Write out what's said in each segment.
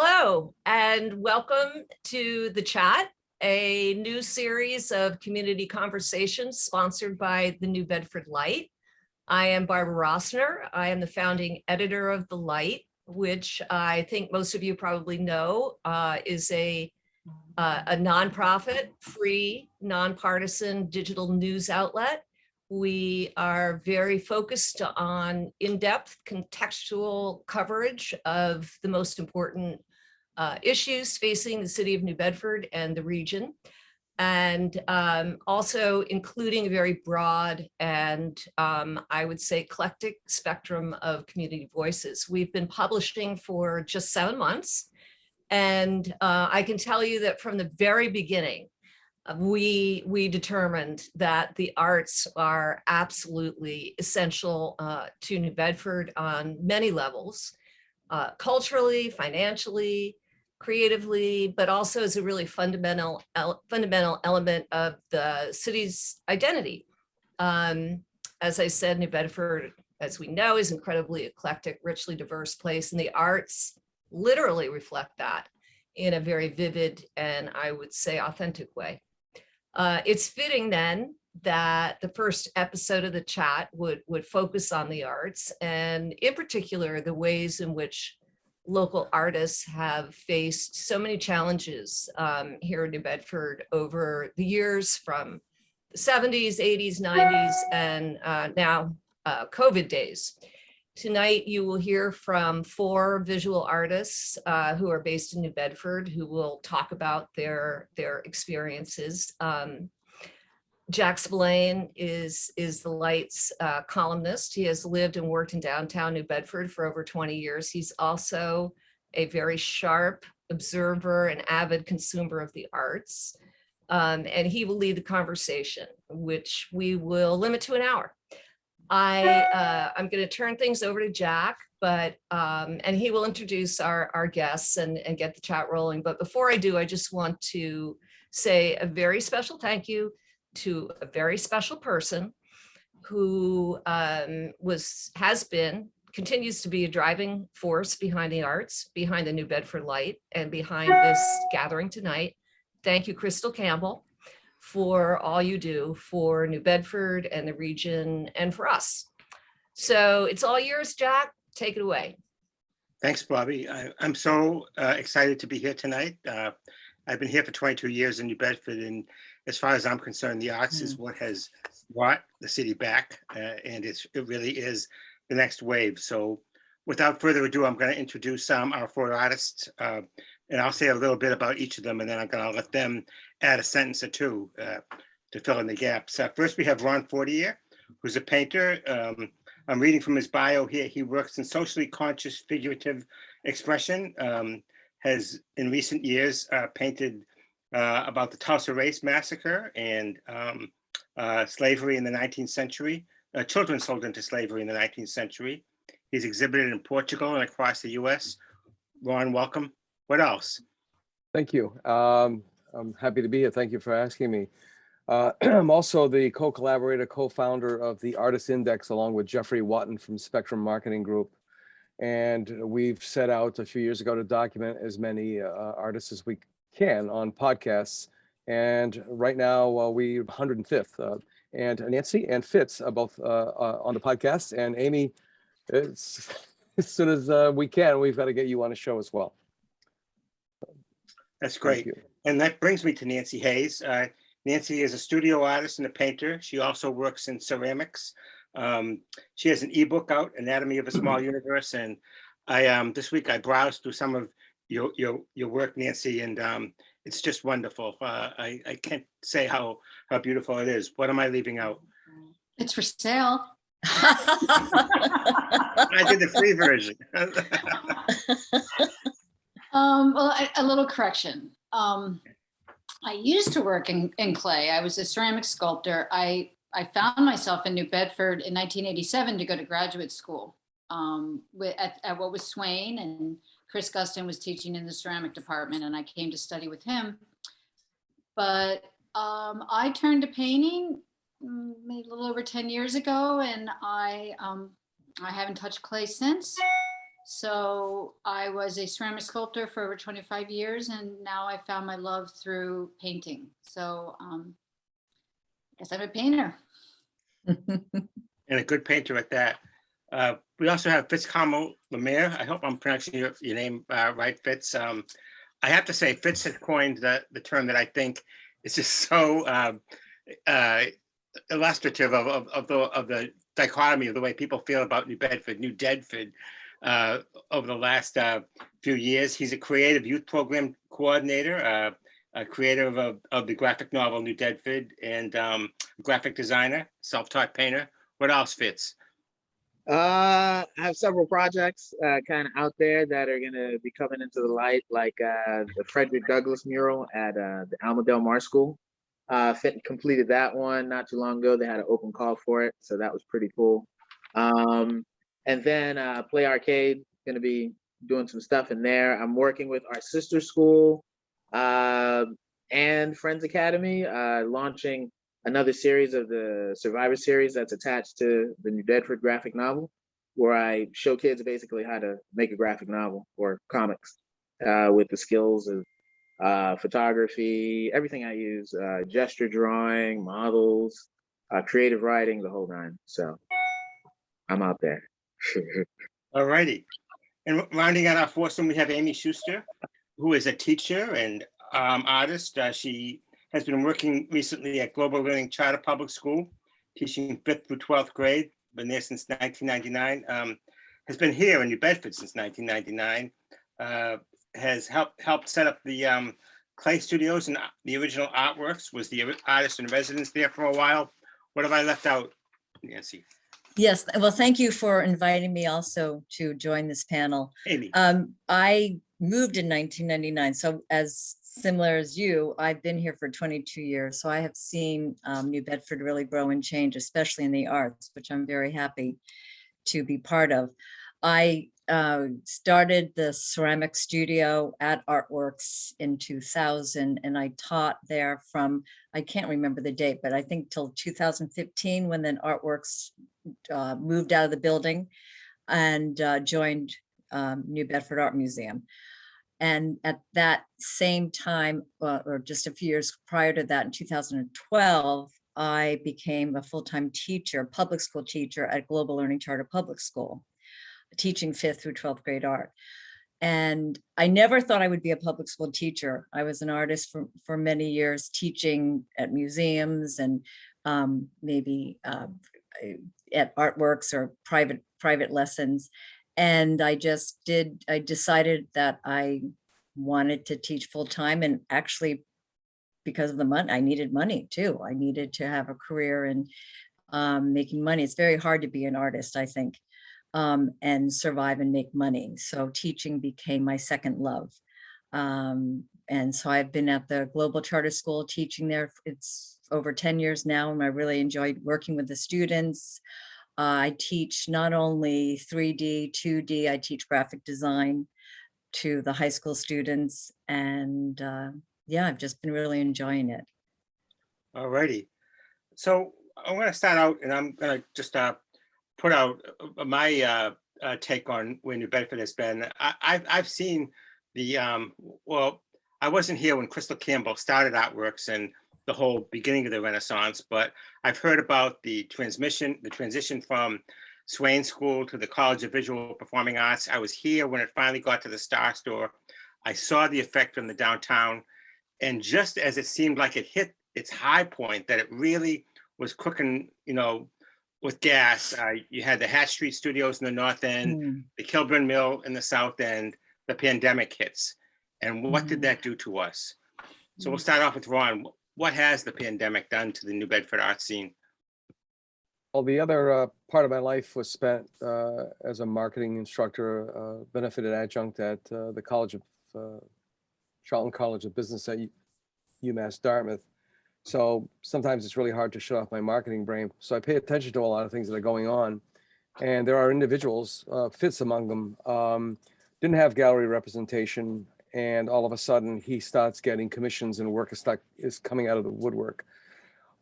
Hello, and welcome to The Chat, a new series of community conversations sponsored by the New Bedford Light. I am Barbara Rossner. I am the founding editor of The Light, which I think most of you probably know is a nonprofit, free, nonpartisan digital news outlet. We are very focused on in-depth contextual coverage of the most important issues facing the city of New Bedford and the region, and also including a very broad and I would say eclectic spectrum of community voices. We've been publishing for just 7 months, and I can tell you that from the very beginning, we determined that the arts are absolutely essential to New Bedford on many levels, culturally, financially, creatively, but also as a really fundamental element of the city's identity. As I said, New Bedford, as we know, is incredibly eclectic, richly diverse place, and the arts literally reflect that in a very vivid and I would say authentic way. It's fitting then that the first episode of The Chat would focus on the arts, and in particular, the ways in which local artists have faced so many challenges here in New Bedford over the years, from the 70s, 80s, 90s, and now COVID days. Tonight, you will hear from 4 visual artists who are based in New Bedford, who will talk about their experiences. Jack Spillane is the Light's columnist. He has lived and worked in downtown New Bedford for over 20 years. He's also a very sharp observer and avid consumer of the arts. And he will lead the conversation, which we will limit to an hour. I'm going to turn things over to Jack, but and he will introduce our guests and get the chat rolling. But before I do, I just want to say a very special thank you to a very special person who continues to be a driving force behind the arts, behind the New Bedford Light, and behind this gathering tonight. Thank you, Crystal Campbell, for all you do for New Bedford and the region and for us. So it's all yours, Jack. Take it away. Thanks, Bobby. I'm so excited to be here tonight. I've been here for 22 years in New Bedford, and as far as I'm concerned, the arts is what has brought the city back, and it really is the next wave. So without further ado, I'm going to introduce our 4 artists, and I'll say a little bit about each of them, and then I'm going to let them add a sentence or two to fill in the gaps. First, we have Ron Fortier, who's a painter. I'm reading from his bio here. He works in socially conscious figurative expression, has in recent years painted about the Tulsa Race Massacre and slavery in the 19th century, children sold into slavery in the 19th century. He's exhibited in Portugal and across the US. Ron, welcome. What else? Thank you. I'm happy to be here. Thank you for asking me. I'm also the co-collaborator, co-founder of the Artist Index, along with Jeffrey Watton from Spectrum Marketing Group. And we've set out a few years ago to document as many artists as we can on podcasts. And right now, we're 105th. And Nancy and Fitz are both on the podcast. And Amy, as soon as we can, we've got to get you on a show as well. That's great. And that brings me to Nancy Hayes. Nancy is a studio artist and a painter. She also works in ceramics. She has an ebook out, Anatomy of a Small Universe. And I this week I browsed through some of your work, Nancy, and it's just wonderful. I can't say how beautiful it is. What am I leaving out? It's for sale. I did the free version. Well, a little correction. I used to work in clay. I was a ceramic sculptor. I found myself in New Bedford in 1987 to go to graduate school at what was Swain, and Chris Guston was teaching in the ceramic department, and I came to study with him. But I turned to painting maybe a little over 10 years ago, and I haven't touched clay since. So I was a ceramic sculptor for over 25 years, and now I found my love through painting. So I guess I'm a painter. And a good painter at that. We also have Fitzcarmel LaMarre. I hope I'm pronouncing your name right, Fitz. I have to say, Fitz has coined the term that I think is just so illustrative of the dichotomy of the way people feel about New Bedford, over the last few years. He's a creative youth program coordinator, a creator of the graphic novel New Bedford, and graphic designer, self-taught painter. What else, Fitz? I have several projects kind of out there that are going to be coming into the light, like the Frederick Douglass mural at the Alma Del Mar School. Completed that one not too long ago. They had an open call for it, so that was pretty cool. And then Play Arcade, going to be doing some stuff in there. I'm working with our sister school and Friends Academy, launching another series of the Survivor series that's attached to the New Bedford graphic novel, where I show kids basically how to make a graphic novel or comics with the skills of photography, everything I use, gesture drawing, models, creative writing, the whole nine. So I'm out there. All righty. And rounding out our foursome, we have Amy Schusser, who is a teacher and artist. She has been working recently at Global Learning Charter Public School, teaching 5th through 12th grade, been there since 1999, has been here in New Bedford since 1999, has helped set up the clay studios and the original artworks, was the artist in residence there for a while. What have I left out, Nancy? Yes, well, thank you for inviting me also to join this panel. Amy. I moved in 1999, so as similar as you, I've been here for 22 years. So I have seen New Bedford really grow and change, especially in the arts, which I'm very happy to be part of. I started the ceramic studio at Artworks in 2000, and I taught there from, I can't remember the date, but I think till 2015, when then Artworks moved out of the building and joined New Bedford Art Museum. And at that same time, or just a few years prior to that, in 2012, I became a full-time teacher, public school teacher at Global Learning Charter Public School, teaching 5th through 12th grade art. And I never thought I would be a public school teacher. I was an artist for many years, teaching at museums and maybe at Artworks or private lessons. And I decided that I wanted to teach full time, and actually because of the money, I needed money too. I needed to have a career in making money. It's very hard to be an artist, I think, and survive and make money. So teaching became my second love. And so I've been at the Global Charter School teaching there. It's over 10 years now, and I really enjoyed working with the students. I teach not only 3D, 2D, I teach graphic design to the high school students. And yeah, I've just been really enjoying it. All righty. So I'm going to start out, and I'm going to just put out my take on where New Bedford has been. I've seen the, well, I wasn't here when Crystal Campbell started Artworks and the whole beginning of the Renaissance, but I've heard about the transition from Swain School to the College of Visual Performing Arts. I was here when it finally got to the Star Store. I saw the effect on the downtown, and just as it seemed like it hit its high point, that it really was cooking, with gas. You had the Hatch Street Studios in the north end, the Kilburn Mill in the south end. The pandemic hits, and what did that do to us? So we'll start off with Ron. What has the pandemic done to the New Bedford art scene? Well, the other part of my life was spent as a marketing instructor, benefited adjunct at the Charlton College of Business at UMass Dartmouth. So sometimes it's really hard to shut off my marketing brain. So I pay attention to a lot of things that are going on. And there are individuals, Fitz among them, didn't have gallery representation. And all of a sudden he starts getting commissions and work is coming out of the woodwork.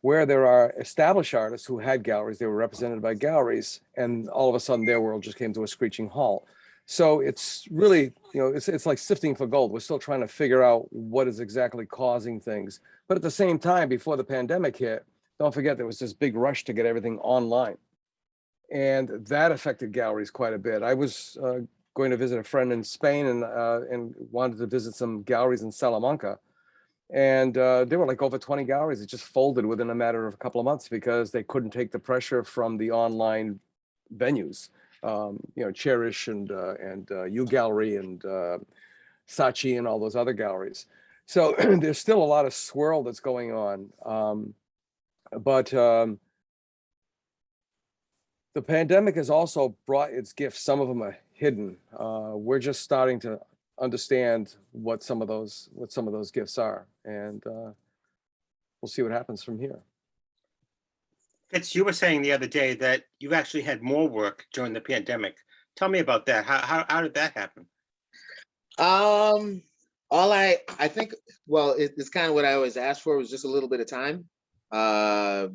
Where there are established artists who had galleries, they were represented by galleries, and all of a sudden their world just came to a screeching halt. So it's really, it's like sifting for gold. We're still trying to figure out what is exactly causing things. But at the same time, before the pandemic hit, don't forget there was this big rush to get everything online. And that affected galleries quite a bit. I was going to visit a friend in Spain and wanted to visit some galleries in Salamanca. And there were like over 20 galleries that just folded within a matter of a couple of months because they couldn't take the pressure from the online venues. Cherish and U Gallery and Saatchi and all those other galleries. So there's still a lot of swirl that's going on. But the pandemic has also brought its gifts. Some of them are hidden. We're just starting to understand what some of those gifts are, and we'll see what happens from here. Fitz, you were saying the other day that you actually had more work during the pandemic. Tell me about that. How did that happen? I think, well, it's kind of what I always asked for, was just a little bit of time.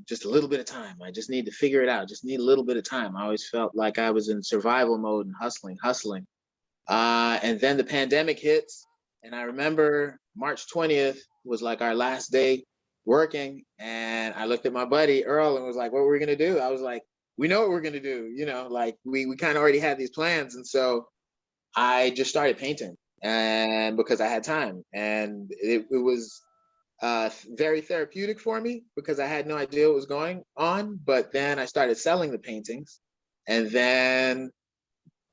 Just a little bit of time. I just need to figure it out. Just need a little bit of time. I always felt like I was in survival mode and hustling. And then the pandemic hits, and I remember March 20th was like our last day working, and I looked at my buddy Earl and was like, what were we gonna do? I was like, we know what we're gonna do, like we kind of already had these plans. And so I just started painting, and because I had time, and it was very therapeutic for me because I had no idea what was going on. But then I started selling the paintings, and then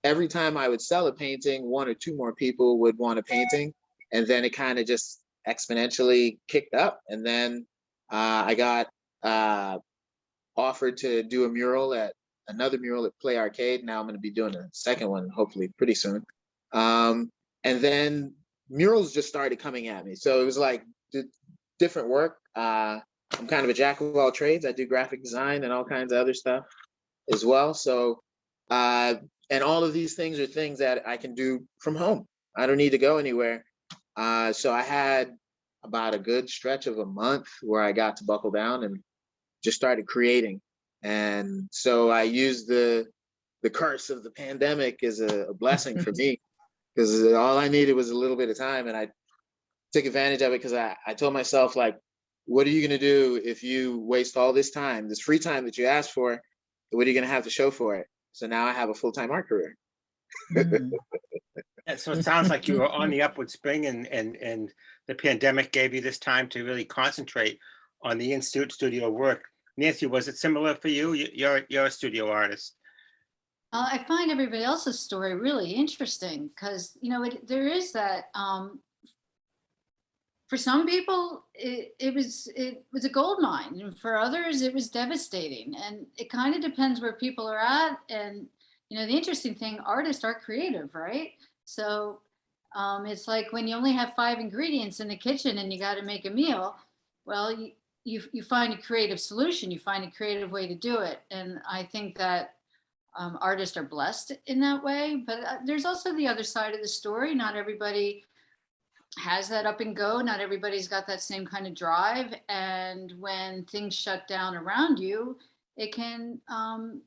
every time I would sell a painting, one or two more people would want a painting, and then it kind of just exponentially kicked up. And then I got offered to do another mural at Play Arcade. Now I'm going to be doing a second one, hopefully pretty soon. And then murals just started coming at me. So it was like different work. I'm kind of a jack of all trades. I do graphic design and all kinds of other stuff as well. So, and all of these things are things that I can do from home. I don't need to go anywhere. So I had about a good stretch of a month where I got to buckle down and just started creating. And so I used the curse of the pandemic as a blessing for me, because all I needed was a little bit of time, and I took advantage of it because I told myself, like, what are you going to do if you waste all this time, this free time that you asked for? What are you going to have to show for it? So now I have a full-time art career. So it sounds like you were on the upward spring, and the pandemic gave you this time to really concentrate on the in-studio work. Nancy, was it similar for you? You're a studio artist. I find everybody else's story really interesting because, there is that, for some people, it was a gold mine, and for others, it was devastating. And it kind of depends where people are at. And, the interesting thing, artists are creative, right? So it's like when you only have 5 ingredients in the kitchen and you got to make a meal, well, you find a creative solution, you find a creative way to do it. And I think that artists are blessed in that way. But there's also the other side of the story. Not everybody has that up and go. Not everybody's got that same kind of drive. And when things shut down around you, it can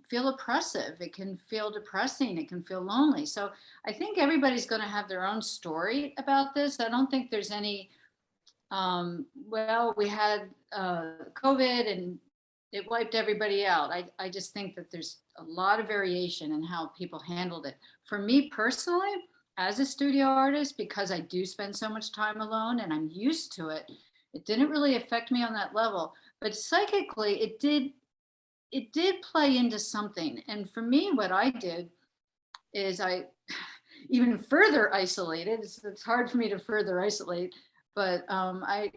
feel oppressive. It can feel depressing. It can feel lonely. So I think everybody's going to have their own story about this. I don't think there's any, we had COVID and it wiped everybody out. I just think that there's a lot of variation in how people handled it. For me personally, as a studio artist, because I do spend so much time alone and I'm used to it, it didn't really affect me on that level. But psychically, it did play into something. And for me, what I did is I even further isolated. It's hard for me to further isolate, but I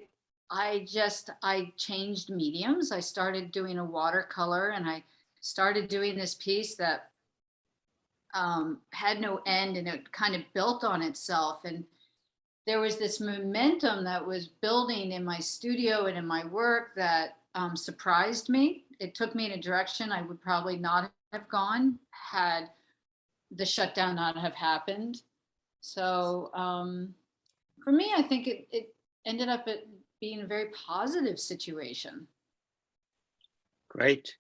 changed mediums. I started doing a watercolor, and I started doing this piece that had no end, and it kind of built on itself. And there was this momentum that was building in my studio and in my work that surprised me. It took me in a direction I would probably not have gone had the shutdown not have happened. So for me, I think it ended up being a very positive situation. Great.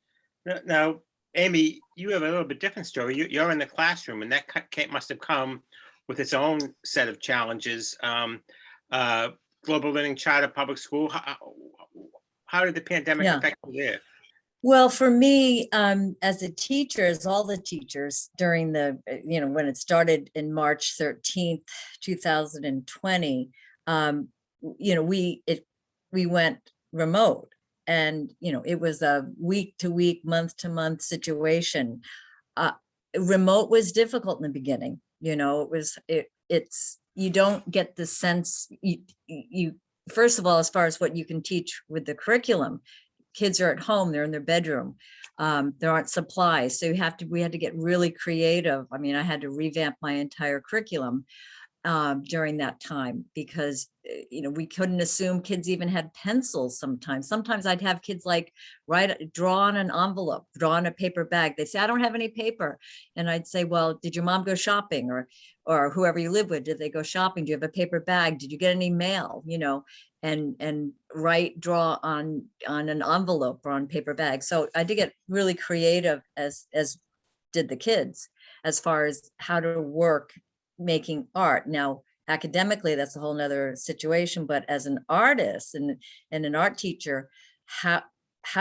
Now, Amy, you have a little bit different story. You're in the classroom, and that must have come with its own set of challenges. Global Learning Charter Public School. How did the pandemic Yeah. affect you there? Well, for me, as a teacher, as all the teachers during the, when it started in March 13th, 2020, we went remote, and, it was a week to week, month to month situation. Remote was difficult in the beginning. You don't get the sense, you first of all, as far as what you can teach with the curriculum, kids are at home, they're in their bedroom. There aren't supplies. So we had to get really creative. I mean, I had to revamp my entire curriculum during that time because, we couldn't assume kids even had pencils sometimes. Sometimes I'd have kids draw on an envelope, draw on a paper bag. They say, I don't have any paper. And I'd say, well, did your mom go shopping, or whoever you live with, did they go shopping? Do you have a paper bag? Did you get any mail? And draw on an envelope or on paper bag. So I did get really creative, as did the kids, as far as how to work making art. Now, academically, that's a whole nother situation, but as an artist and an art teacher, how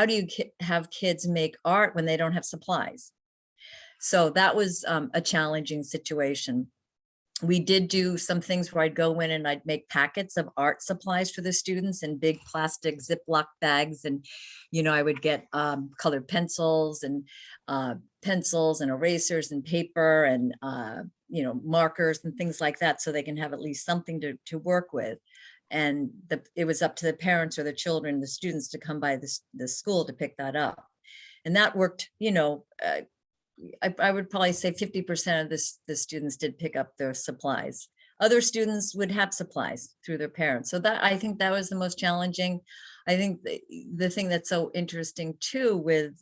do you have kids make art when they don't have supplies? So that was a challenging situation. We did do some things where I'd go in and I'd make packets of art supplies for the students in big plastic Ziploc bags. And, I would get colored pencils and erasers and paper and, markers and things like that, so they can have at least something to work with. And it was up to the parents or the children, the students, to come by the school to pick that up. And that worked, I would probably say 50% of the students did pick up their supplies. Other students would have supplies through their parents. So I think that was the most challenging. I think the thing that's so interesting too with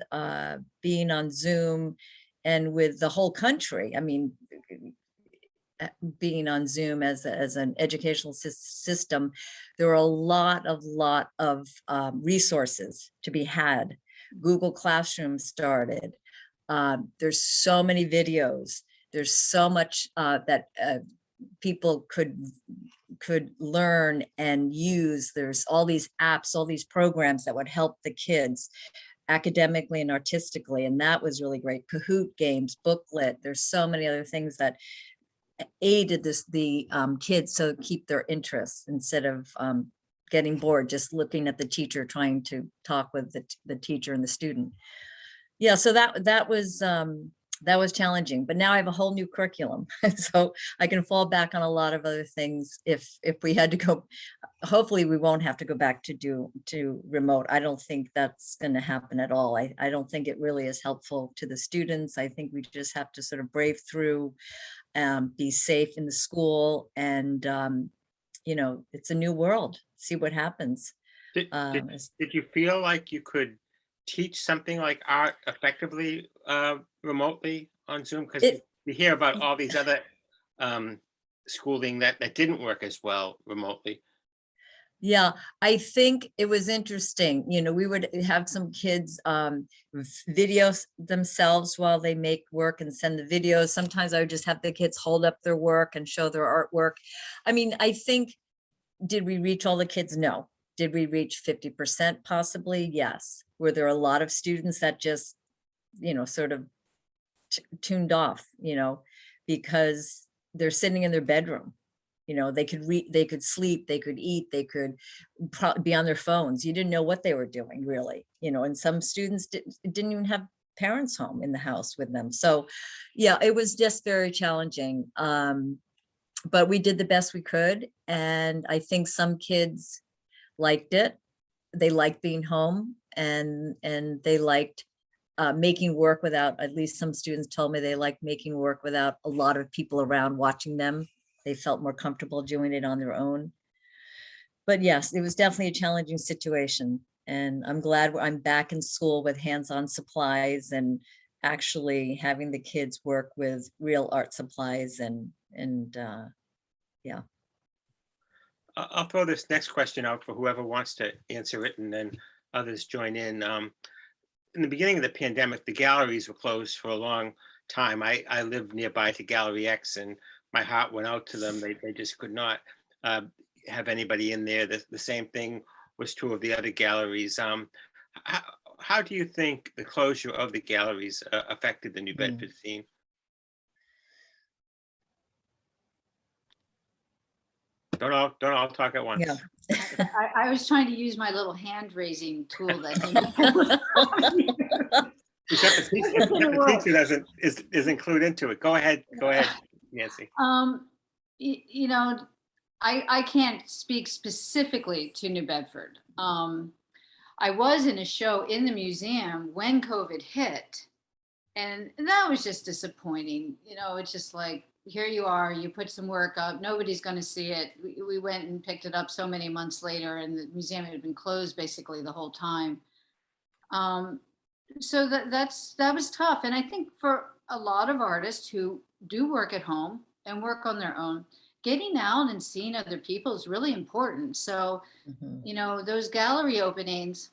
being on Zoom and with the whole country, I mean, being on Zoom as an educational system, there were a lot of resources to be had. Google Classroom started. There's so many videos. There's so much that people could learn and use. There's all these apps, all these programs that would help the kids academically and artistically. And that was really great. Kahoot games, booklet. There's so many other things that aided the kids to keep their interests instead of getting bored, just looking at the teacher, trying to talk with the teacher and the student. Yeah, so that was challenging, but now I have a whole new curriculum. So I can fall back on a lot of other things if we had to go. Hopefully we won't have to go back to remote. I don't think that's going to happen at all. I don't think it really is helpful to the students. I think we just have to sort of brave through, be safe in the school, and it's a new world. See what happens. Did you feel like you could teach something like art effectively remotely on Zoom? Because we hear about all these other schooling that didn't work as well remotely. Yeah, I think it was interesting. We would have some kids video themselves while they make work and send the videos. Sometimes I would just have the kids hold up their work and show their artwork. I mean, I think, did we reach all the kids? No. Did we reach 50% possibly? Yes. Were there a lot of students that just, sort of tuned off, because they're sitting in their bedroom? They could read, they could sleep, they could eat, they could be on their phones. You didn't know what they were doing, really. And some students didn't even have parents home in the house with them. So yeah, it was just very challenging. But we did the best we could. And I think some kids liked it. They liked being home, and they liked making work without, at least some students told me they liked making work without a lot of people around watching them. They felt more comfortable doing it on their own. But yes, it was definitely a challenging situation. And I'm glad I'm back in school with hands-on supplies and actually having the kids work with real art supplies and yeah. I'll throw this next question out for whoever wants to answer it, and then others join in. in the beginning of the pandemic, the galleries were closed for a long time. I lived nearby to Gallery X, and my heart went out to them. They just could not have anybody in there. The same thing was true of the other galleries. How do you think the closure of the galleries affected the New Bedford scene? Don't all talk at once. Yeah. I was trying to use my little hand raising tool that Except the teacher isn't clued into it. Go ahead, Nancy. You know, I can't speak specifically to New Bedford. I was in a show in the museum when COVID hit, and that was just disappointing. You know, it's just like, here you are, you put some work up, nobody's going to see it. We went and picked it up so many months later, and the museum had been closed basically the whole time. So that was tough. And I think for a lot of artists who do work at home and work on their own, getting out and seeing other people is really important. So, you know, those gallery openings,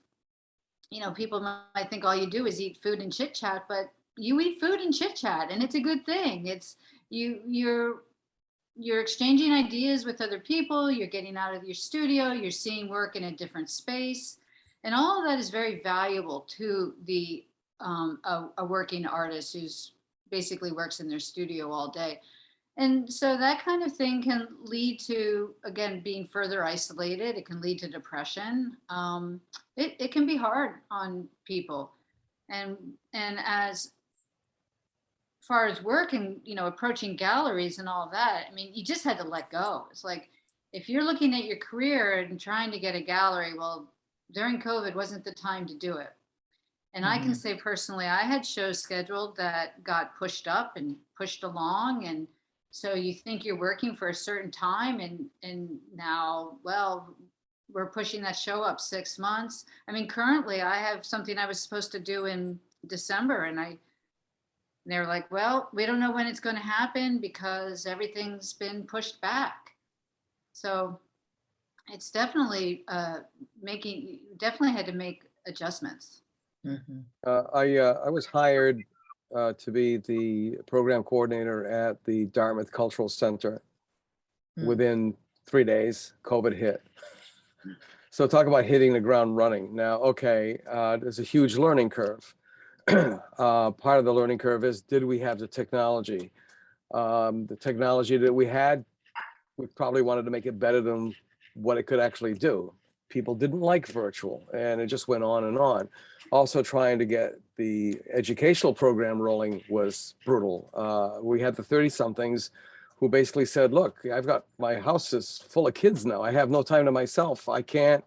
you know, people might think all you do is eat food and chit chat, but you eat food and chit chat, and it's a good thing. It's you're exchanging ideas with other people, you're getting out of your studio, you're seeing work in a different space, and all of that is very valuable to the a working artist who's basically works in their studio all day. And so that kind of thing can lead to, again, being further isolated. It can lead to depression. It can be hard on people, and as far as work and, you know, approaching galleries and all that, I mean, you just had to let go. It's like, if you're looking at your career and trying to get a gallery, well, during COVID wasn't the time to do it. And I can say personally, I had shows scheduled that got pushed up and pushed along. And so you think you're working for a certain time, and now, well, we're pushing that show up 6 months. I mean, currently I have something I was supposed to do in December, and they were like, well, we don't know when it's going to happen because everything's been pushed back. So it's definitely definitely had to make adjustments. I was hired to be the program coordinator at the Dartmouth Cultural Center. Within 3 days, COVID hit. So talk about hitting the ground running. Now, okay, there's a huge learning curve. Part of the learning curve is, did we have the technology? The technology that we had, we probably wanted to make it better than what it could actually do. People didn't like virtual, and it just went on and on. Also, trying to get the educational program rolling was brutal. We had the 30-somethings who basically said, look, my house is full of kids now. I have no time to myself. I could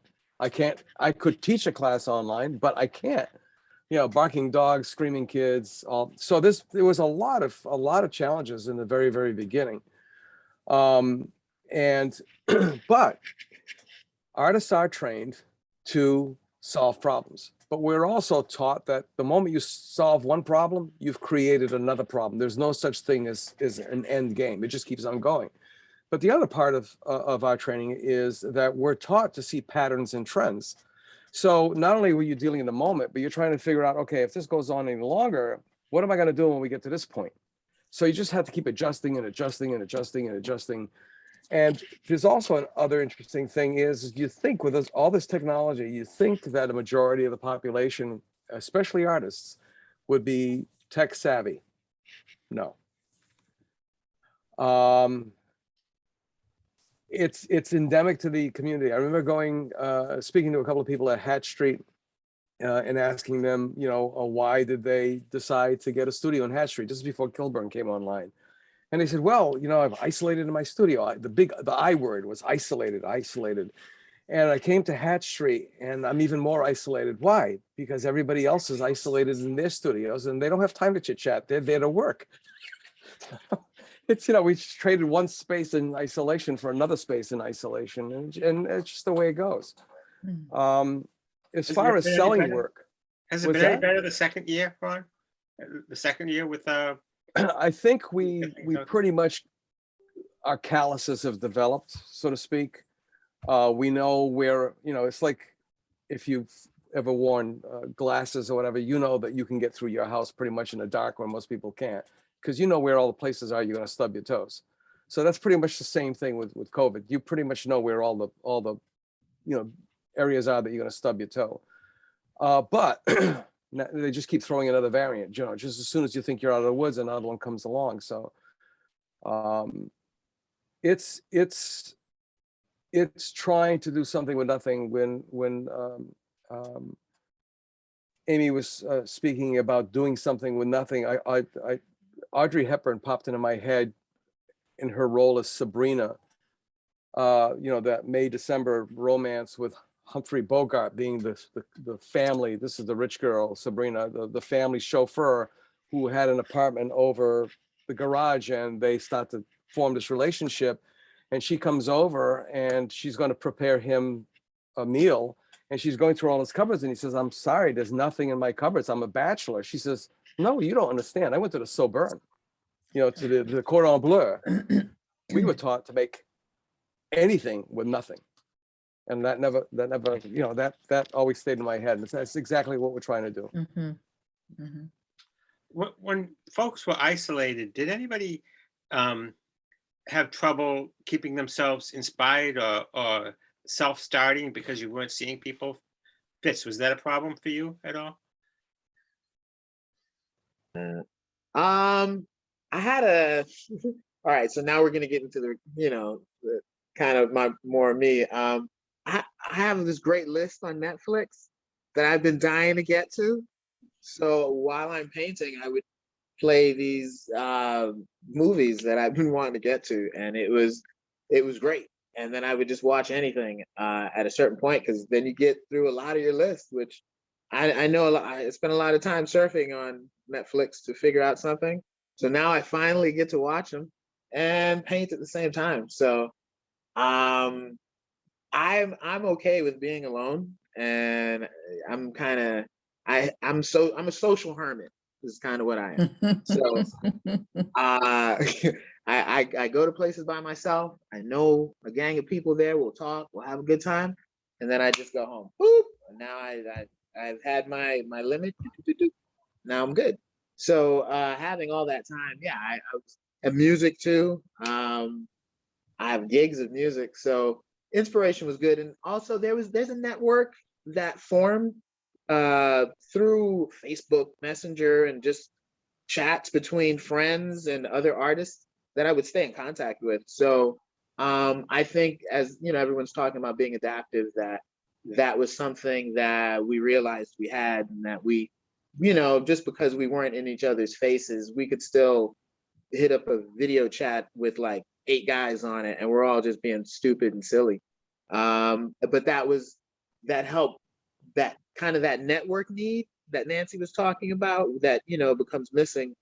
teach a class online, but I can't. You know, barking dogs, screaming kids. So there was a lot of challenges in the very, very beginning. But artists are trained to solve problems, but we're also taught that the moment you solve one problem, you've created another problem. There's no such thing as an end game. It just keeps on going. But the other part of our training is that we're taught to see patterns and trends. So not only were you dealing in the moment, but you're trying to figure out, okay, if this goes on any longer, what am I going to do when we get to this point? So you just have to keep adjusting and adjusting and adjusting and adjusting. And there's also another interesting thing is you think with all this technology, you think that a majority of the population, especially artists, would be tech savvy. No. It's endemic to the community. I remember speaking to a couple of people at Hatch Street and asking them, you know, why did they decide to get a studio in Hatch Street just before Kilburn came online? And they said, well, you know, I've isolated in my studio. The I word was isolated. And I came to Hatch Street and I'm even more isolated. Why? Because everybody else is isolated in their studios and they don't have time to chit chat. They're there to work. It's, you know, we just traded one space in isolation for another space in isolation, and it's just the way it goes. As far as selling work, has it been any better the second year, Ron? The second year with I think we pretty much, our calluses have developed, so to speak. We know where, you know, it's like if you've ever worn glasses or whatever, you know that you can get through your house pretty much in the dark when most people can't, because you know where all the places are you're going to stub your toes. So that's pretty much the same thing with COVID. You pretty much know where all the areas are that you're going to stub your toe. But they just keep throwing another variant, just as soon as you think you're out of the woods, another one comes along. So it's trying to do something with nothing. When Amy was speaking about doing something with nothing, Audrey Hepburn popped into my head in her role as Sabrina, that May-December romance with Humphrey Bogart being the family. This is the rich girl, Sabrina, the family chauffeur who had an apartment over the garage, and they start to form this relationship. And she comes over and she's going to prepare him a meal. And she's going through all his cupboards, and he says, "I'm sorry, there's nothing in my cupboards. I'm a bachelor." She says, "No, you don't understand. I went to the Sorbonne, to the Cordon Bleu. We were taught to make anything with nothing." And that always stayed in my head. And that's exactly what we're trying to do. Mhm. Mhm. When folks were isolated, did anybody have trouble keeping themselves inspired or self-starting because you weren't seeing people? Fitz, was that a problem for you at all? I had a all right, so now we're gonna get into the kind of more me. I have this great list on Netflix that I've been dying to get to. So while I'm painting, I would play these movies that I've been wanting to get to, and it was great. And then I would just watch anything at a certain point, because then you get through a lot of your list, which I know I spent a lot of time surfing on Netflix to figure out something. So now I finally get to watch them and paint at the same time. So I'm okay with being alone, and I'm kind of I'm a social hermit is kind of what I am. So I go to places by myself. I know a gang of people there. We'll talk. We'll have a good time, and then I just go home. Boop. And now I've had my limit. Now I'm good. So having all that time, yeah, and music too. I have gigs of music, so inspiration was good. And also there's a network that formed through Facebook Messenger and just chats between friends and other artists that I would stay in contact with. So I think, as everyone's talking about being adaptive, that was something that we realized we had, and that we, just because we weren't in each other's faces, we could still hit up a video chat with like 8 guys on it, and we're all just being stupid and silly. But that helped, that kind of that network need that Nancy was talking about, that becomes missing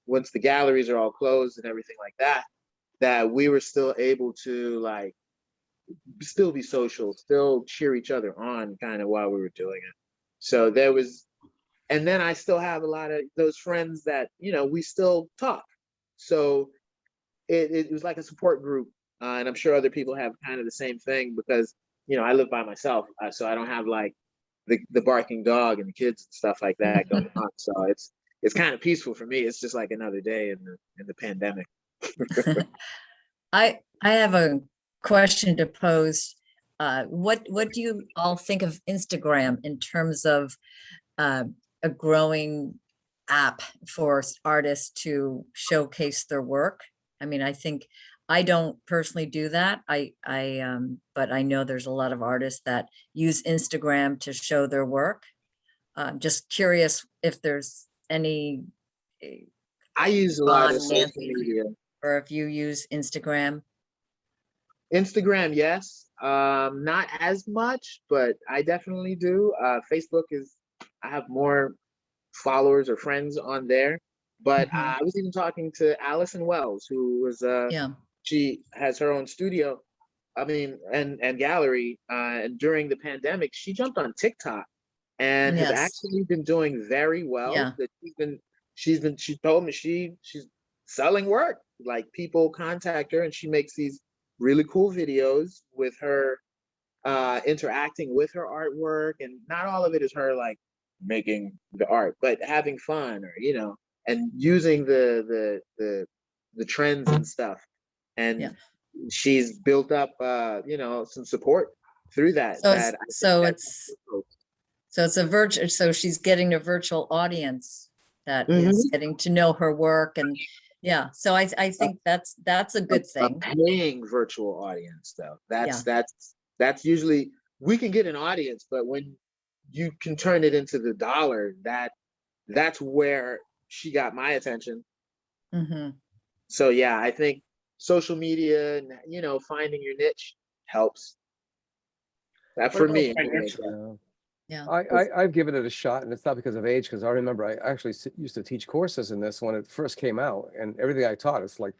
once the galleries are all closed and everything like that. That we were still able to like still be social, still cheer each other on, kind of while we were doing it. So there was, and then I still have a lot of those friends that we still talk. So it was like a support group, and I'm sure other people have kind of the same thing, because I live by myself, so I don't have like the barking dog and the kids and stuff like that going on. So it's kind of peaceful for me. It's just like another day in the pandemic. I have a question to pose. What do you all think of Instagram in terms of a growing app for artists to showcase their work? I mean, I think I don't personally do that. But I know there's a lot of artists that use Instagram to show their work. Just curious if there's any. I use a lot of social Nancy, media. or if you use Instagram. Instagram, yes. Not as much, but I definitely do. Facebook I have more followers or friends on there. But I was even talking to Allison Wells, who was Yeah. she has her own studio, and gallery. And during the pandemic, she jumped on TikTok and has Yes. actually been doing very well. Yeah. That she told me she's selling work. Like, people contact her, and she makes these really cool videos with her interacting with her artwork, and not all of it is her like making the art, but having fun, or and using the trends and stuff. And Yeah. she's built up some support through that. So that I think that's it's a virtual, so she's getting a virtual audience that Mhm. is getting to know her work, and yeah, so I think that's a good a thing. paying virtual audience, though. That's usually, we can get an audience, but when you can turn it into the dollar, that's where she got my attention. Hmm. So yeah, I think social media and finding your niche helps. That What for about me. financially? Yeah. I've given it a shot, and it's not because of age, because I remember I actually used to teach courses in this when it first came out, and everything I taught is like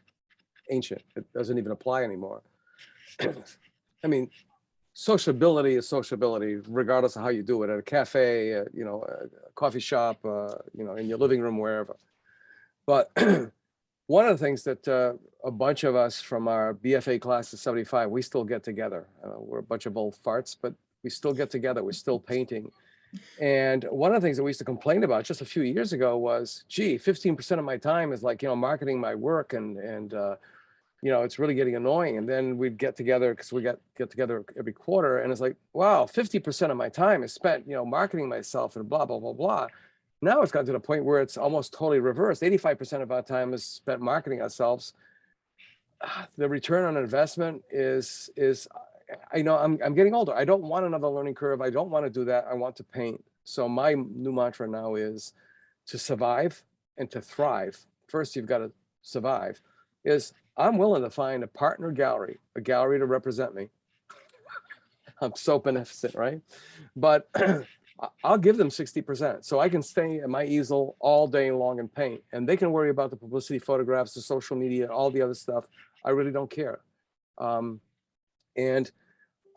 ancient. It doesn't even apply anymore. I mean, sociability is sociability, regardless of how you do it, at a cafe, a coffee shop, in your living room, wherever. But one of the things that a bunch of us from our BFA class of 75, we still get together. We're a bunch of old farts, but we still get together. We're still painting. And one of the things that we used to complain about just a few years ago was, gee, 15% of my time is like, marketing my work, and it's really getting annoying. And then we'd get together, because we get together every quarter, and it's like, wow, 50% of my time is spent, marketing myself and blah, blah, blah, blah. Now it's gotten to the point where it's almost totally reversed. 85% of our time is spent marketing ourselves. The return on investment is I'm getting older. I don't want another learning curve. I don't want to do that. I want to paint. So my new mantra now is to survive and to thrive. First, you've got to survive. I'm willing to find a partner gallery, a gallery to represent me. I'm so beneficent, right? But I'll give them 60%. So I can stay at my easel all day long and paint, and they can worry about the publicity, photographs, the social media, all the other stuff. I really don't care. And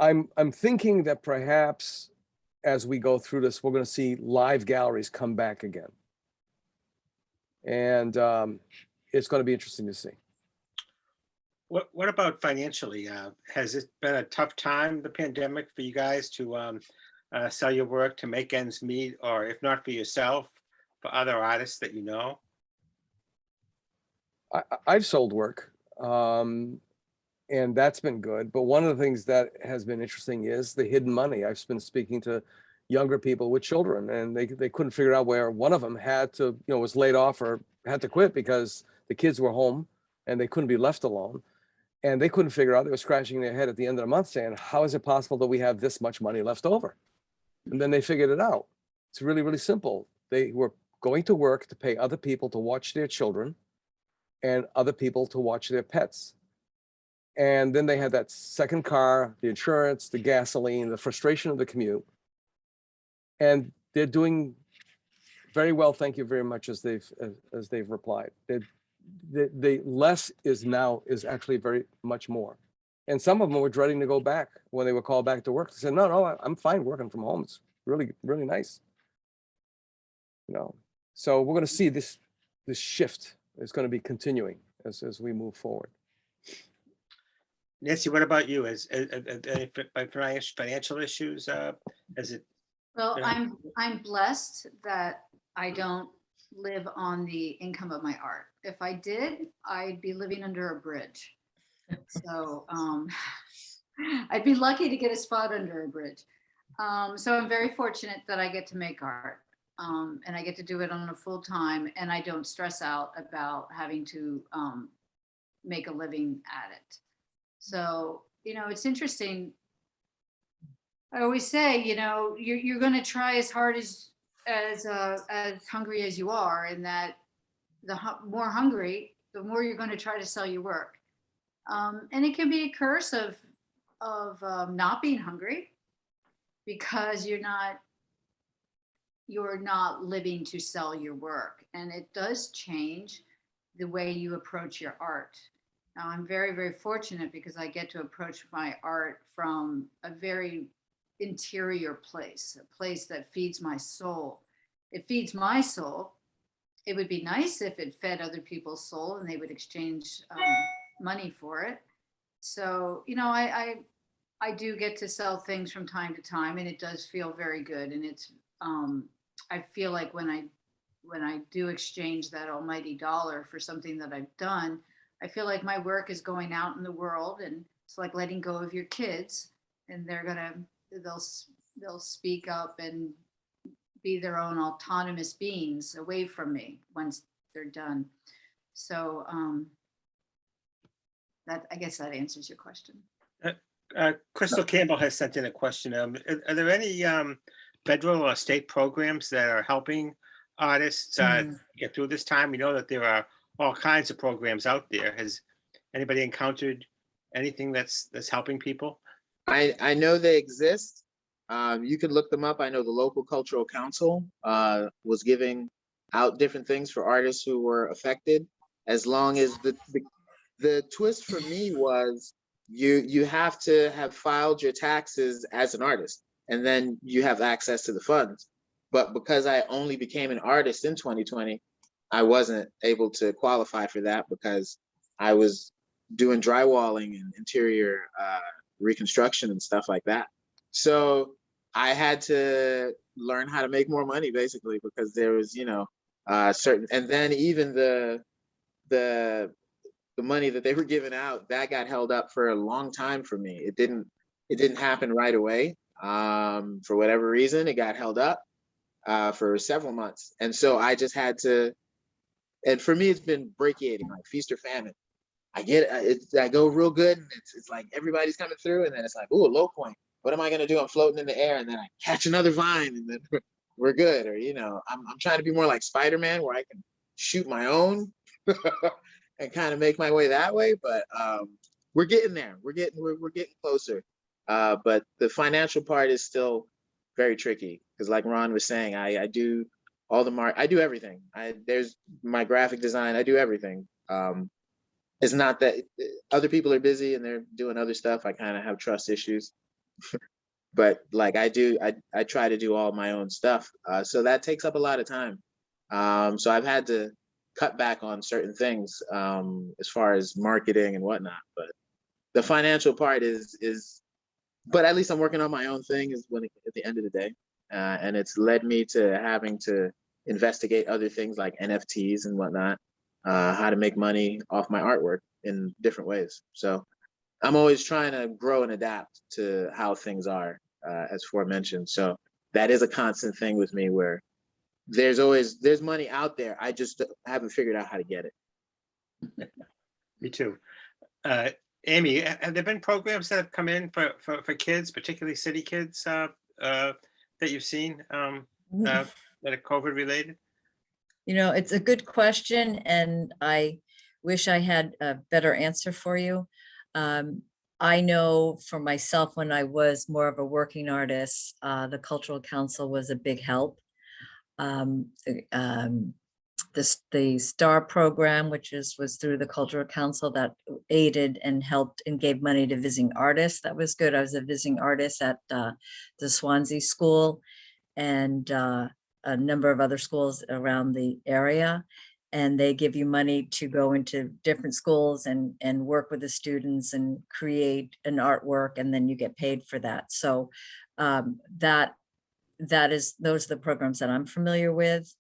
I'm thinking that perhaps as we go through this, we're going to see live galleries come back again. And it's going to be interesting to see. What about financially? Has it been a tough time, the pandemic, for you guys to sell your work, to make ends meet, or if not for yourself, for other artists that you know? I've sold work, and that's been good. But one of the things that has been interesting is the hidden money. I've been speaking to younger people with children, and they couldn't figure out where one of them had to, was laid off or had to quit because the kids were home and they couldn't be left alone. And they couldn't figure out, they were scratching their head at the end of the month saying, how is it possible that we have this much money left over? And then they figured it out. It's really, really simple. They were going to work to pay other people to watch their children and other people to watch their pets. And then they had that second car, the insurance, the gasoline, the frustration of the commute. And they're doing very well, thank you very much, as they've replied. The less is actually very much more. And some of them were dreading to go back when they were called back to work. They said, no, I'm fine working from home. It's really, really nice. So we're going to see this shift is going to be continuing as we move forward. Nancy, what about you? Financial issues? Has it? Well, Yeah. I'm blessed that I don't live on the income of my art. If I did, I'd be living under a bridge. So I'd be lucky to get a spot under a bridge. So I'm very fortunate that I get to make art, and I get to do it on a full time, and I don't stress out about having to make a living at it. So, it's interesting. I always say, you're going to try as hard as hungry as you are, and that the more hungry, the more you're going to try to sell your work. And it can be a curse of not being hungry, because you're not living to sell your work, and it does change the way you approach your art. Now, I'm very, very fortunate because I get to approach my art from a very interior place, a place that feeds my soul. It feeds my soul. It would be nice if it fed other people's soul and they would exchange money for it. So, I do get to sell things from time to time, and it does feel very good. And it's, I feel like when I do exchange that almighty dollar for something that I've done, I feel like my work is going out in the world, and it's like letting go of your kids, and they'll speak up and be their own autonomous beings away from me once they're done. So that, I guess that answers your question. Crystal Campbell has sent in a question. Are there any federal or state programs that are helping artists get through this time? We know that there are all kinds of programs out there. Has anybody encountered anything that's helping people? I know they exist. You can look them up. I know the local cultural council was giving out different things for artists who were affected. As long as the twist for me was you have to have filed your taxes as an artist, and then you have access to the funds. But because I only became an artist in 2020, I wasn't able to qualify for that because I was doing drywalling and interior reconstruction and stuff like that. So I had to learn how to make more money, basically, because there was, certain, and then even the money that they were giving out, that got held up for a long time for me. It didn't happen right away. For whatever reason, it got held up for several months. And so I just had to, and for me, it's been brachiating, like feast or famine. I go real good, and it's like everybody's coming through, and then it's like, ooh, a low point. What am I gonna do? I'm floating in the air, and then I catch another vine, and then we're good. Or I'm trying to be more like Spider-Man, where I can shoot my own and kind of make my way that way. But we're getting there. We're getting closer. But the financial part is still very tricky because, like Ron was saying, I do all the I do everything. There's my graphic design. I do everything. It's not that other people are busy and they're doing other stuff. I kind of have trust issues, but like I try to do all my own stuff. So that takes up a lot of time. So I've had to cut back on certain things as far as marketing and whatnot. But the financial part is, but at least I'm working on my own thing at the end of the day. And it's led me to having to investigate other things like NFTs and whatnot. How to make money off my artwork in different ways. So I'm always trying to grow and adapt to how things are, as aforementioned. So that is a constant thing with me where there's money out there. I just haven't figured out how to get it. Me too. Amy, have there been programs that have come in for kids, particularly city kids, that you've seen that are COVID related? It's a good question, and I wish I had a better answer for you. I know for myself, when I was more of a working artist, the Cultural Council was a big help. The STAR program, which was through the Cultural Council, that aided and helped and gave money to visiting artists. That was good. I was a visiting artist at the Swansea School and a number of other schools around the area, and they give you money to go into different schools and work with the students and create an artwork, and then you get paid for that. So those are the programs that I'm familiar with,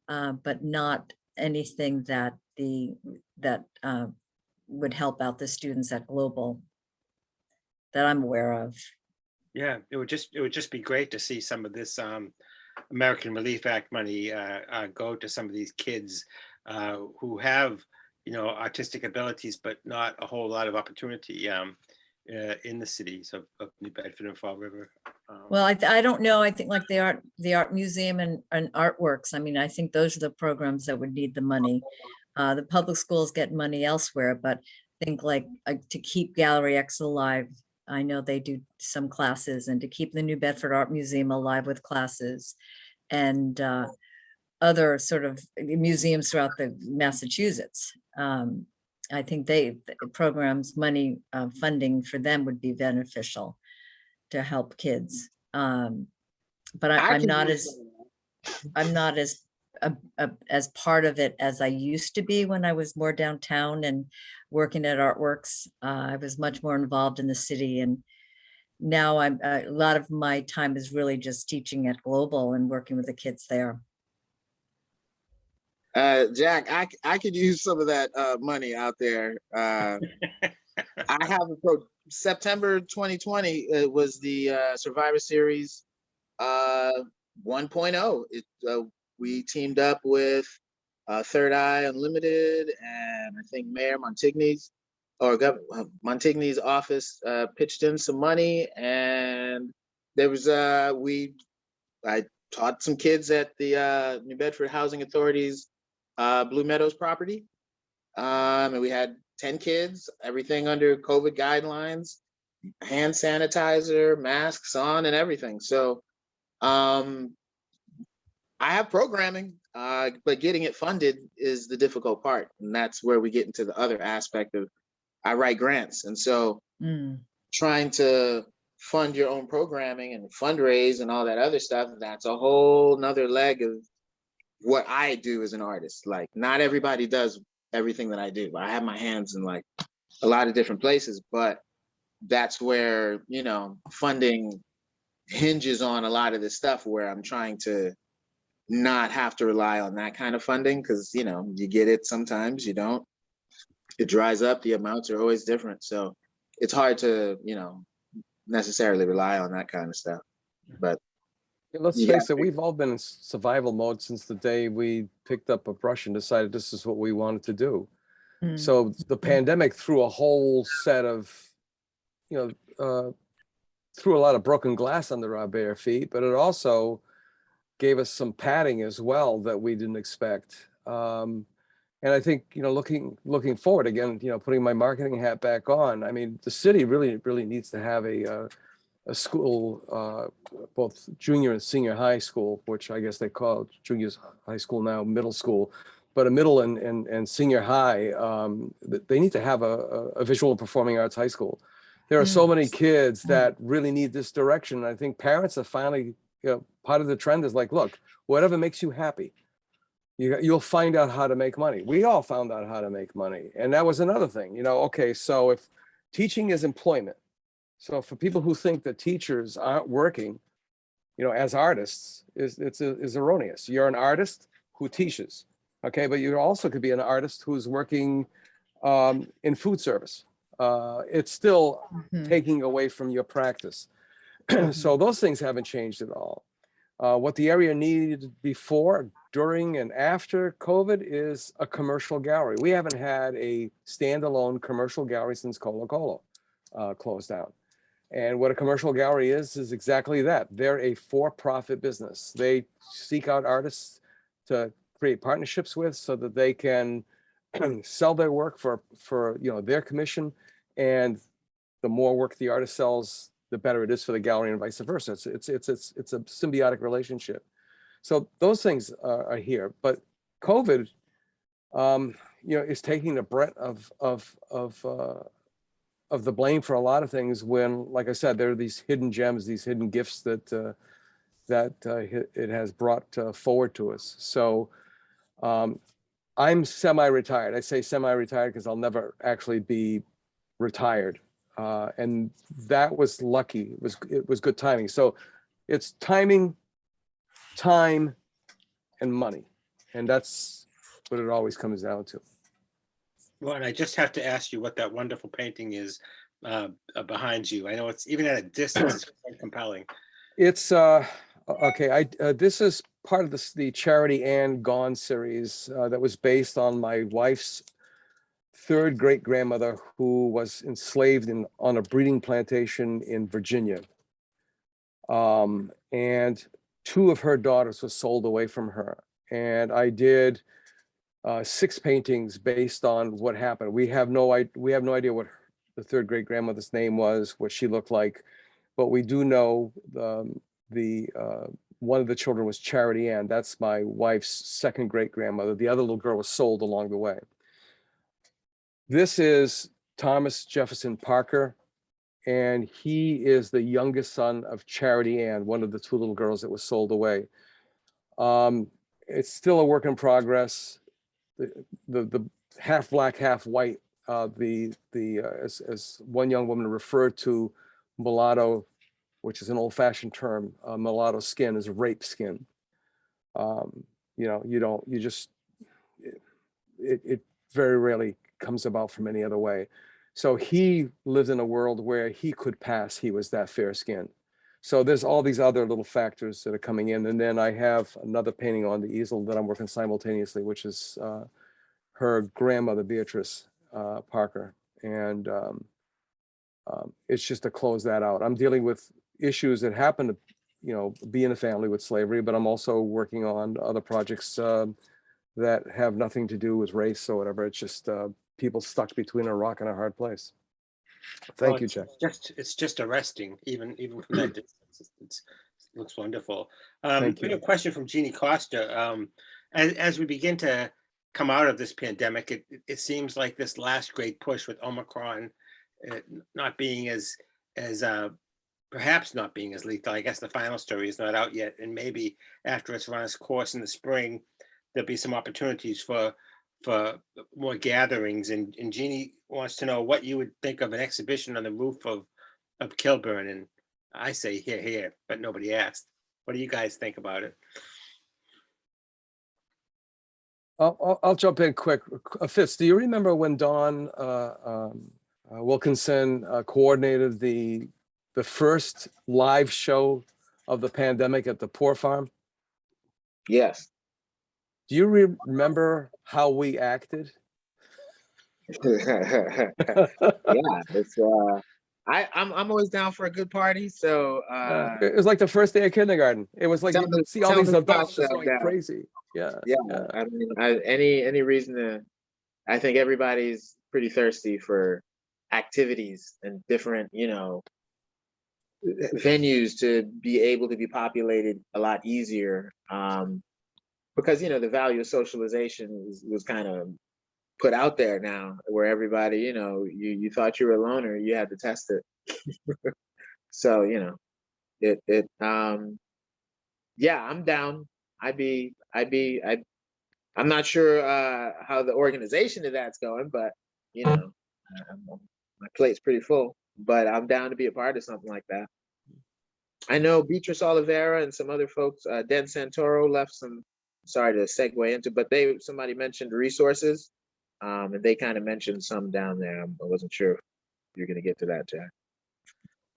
but not anything that would help out the students at Global that I'm aware of. Yeah, it would just be great to see some of this American Relief Act money go to some of these kids who have, artistic abilities, but not a whole lot of opportunity in the cities of New Bedford and Fall River. Well, I don't know. I think like the art museum and artworks. I mean, I think those are the programs that would need the money. The public schools get money elsewhere, but I think like to keep Gallery X alive, I know they do some classes, and to keep the New Bedford Art Museum alive with classes, and other sort of museums throughout the Massachusetts. I think the programs money funding for them would be beneficial to help kids. But I'm not as part of it as I used to be when I was more downtown and working at artworks. I was much more involved in the city and now a lot of my time is really just teaching at Global and working with the kids there. Jack, I could use some of that money out there. I have September 2020. It was the Survivor Series 1.0. We teamed up with Third Eye Unlimited, and I think Mayor Montigny's Montigny's office pitched in some money, and there was I taught some kids at the New Bedford Housing Authority's Blue Meadows property, and we had 10 kids, everything under COVID guidelines, hand sanitizer, masks on, and everything. So I have programming, but getting it funded is the difficult part, and that's where we get into the other aspect of I write grants, and so trying to fund your own programming and fundraise and all that other stuff, that's a whole nother leg of what I do as an artist. Like, not everybody does everything that I do. I have my hands in like a lot of different places, but that's where, you know, funding hinges on a lot of this stuff, where I'm trying to not have to rely on that kind of funding, because, you know, you get it sometimes, you don't. It dries up, the amounts are always different. So it's hard to, you know, necessarily rely on that kind of stuff. But let's face it, we've all been in survival mode since the day we picked up a brush and decided this is what we wanted to do. So the pandemic threw a whole set of, you know, threw a lot of broken glass under our bare feet, but it also gave us some padding as well that we didn't expect. And I think, you know, looking forward again, you know, putting my marketing hat back on, I mean, the city really needs to have a school, both junior and senior high school, which I guess they call junior high school now, middle school, but a middle and senior high, they need to have a visual and performing arts high school. There are so many kids that really need this direction. I think parents are finally, you know, part of the trend is like, look, whatever makes you happy, you'll find out how to make money. We all found out how to make money. And that was another thing, you know, okay, so if teaching is employment, so for people who think that teachers aren't working, you know, as artists, is erroneous. You're an artist who teaches, okay? But you also could be an artist who's working in food service. It's still taking away from your practice. So those things haven't changed at all. What the area needed before, during, and after COVID is a commercial gallery. We haven't had a standalone commercial gallery since Colo Colo closed down. And what a commercial gallery is exactly that. They're a for-profit business. They seek out artists to create partnerships with so that they can sell their work for you know, their commission. And the more work the artist sells, the better it is for the gallery, and vice versa. It's a symbiotic relationship. So those things are here, but COVID, you know, is taking the brunt of the blame for a lot of things. When, like I said, there are these hidden gems, these hidden gifts that it has brought forward to us. So I'm semi-retired. I say semi-retired because I'll never actually be retired. And that was lucky. It was good timing. So it's timing, time, and money. And that's what it always comes down to. Well, and I just have to ask you what that wonderful painting is behind you. I know it's, even at a distance, it's quite compelling. It's okay. This is part of the Charity Ann Gone series that was based on my wife's third great grandmother, who was enslaved on a breeding plantation in Virginia. And two of her daughters were sold away from her. And I did 6 paintings based on what happened. We have no idea what the third great grandmother's name was, what she looked like, but we do know one of the children was Charity Ann. That's my wife's second great grandmother. The other little girl was sold along the way. This is Thomas Jefferson Parker, and he is the youngest son of Charity Ann, one of the 2 little girls that was sold away. It's still a work in progress. The half black, half white, as one young woman referred to mulatto which is an old-fashioned term. Mulatto skin is rape skin. It very rarely comes about from any other way. So he lived in a world where he could pass. He was that fair skin. So there's all these other little factors that are coming in. And then I have another painting on the easel that I'm working simultaneously, which is her grandmother, Beatrice Parker. And it's just to close that out. I'm dealing with issues that happen to, be in a family with slavery, but I'm also working on other projects that have nothing to do with race or whatever. It's just people stuck between a rock and a hard place. Thank you, Jack. It's just arresting, even from that distance. It looks wonderful. Thank We you. have a question from Jeannie Costa. As we begin to come out of this pandemic, it seems like this last great push with Omicron not being as perhaps not being as lethal. I guess the final story is not out yet, and maybe after it's run its course in the spring, there'll be some opportunities for more gatherings. And Jeannie wants to know what you would think of an exhibition on the roof of Kilburn. And I say here, but nobody asked. What do you guys think about it? I'll jump in quick. Fitz, do you remember when Don Wilkinson coordinated the first live show of the pandemic at the Poor Farm? Yes. Do you remember how we acted? Yeah, it's I'm always down for a good party. So It was like the first day of kindergarten. It was like tell you me- could see all tell these me adults about just that, going yeah. crazy. Yeah. yeah, I mean, any reason to, I think everybody's pretty thirsty for activities and different, venues to be able to be populated a lot easier. Because the value of socialization was kind of put out there now, where everybody, you thought you were a loner, you had to test it. So yeah, I'm down. I'm not sure how the organization of that's going, but my plate's pretty full. But I'm down to be a part of something like that. I know Beatrice Oliveira and some other folks, Den Santoro left some. Sorry to segue into, but somebody mentioned resources, and they kind of mentioned some down there. I wasn't sure if you're going to get to that, Jack.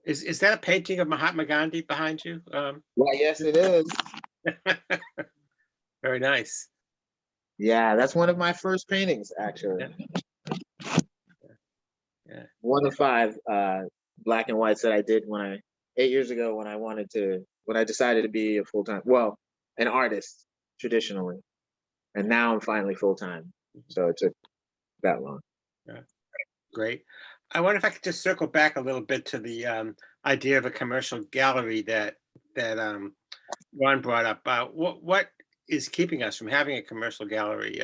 Is that a painting of Mahatma Gandhi behind you? Well, yes, it is. Very nice. Yeah, that's one of my first paintings, actually. Yeah. One of 5 black and whites that I did 8 years ago when I decided to be a full-time, an artist traditionally, and now I'm finally full-time. So it took that long. Yeah. Great. I wonder if I could just circle back a little bit to the idea of a commercial gallery that Ron brought up. What is keeping us from having a commercial gallery?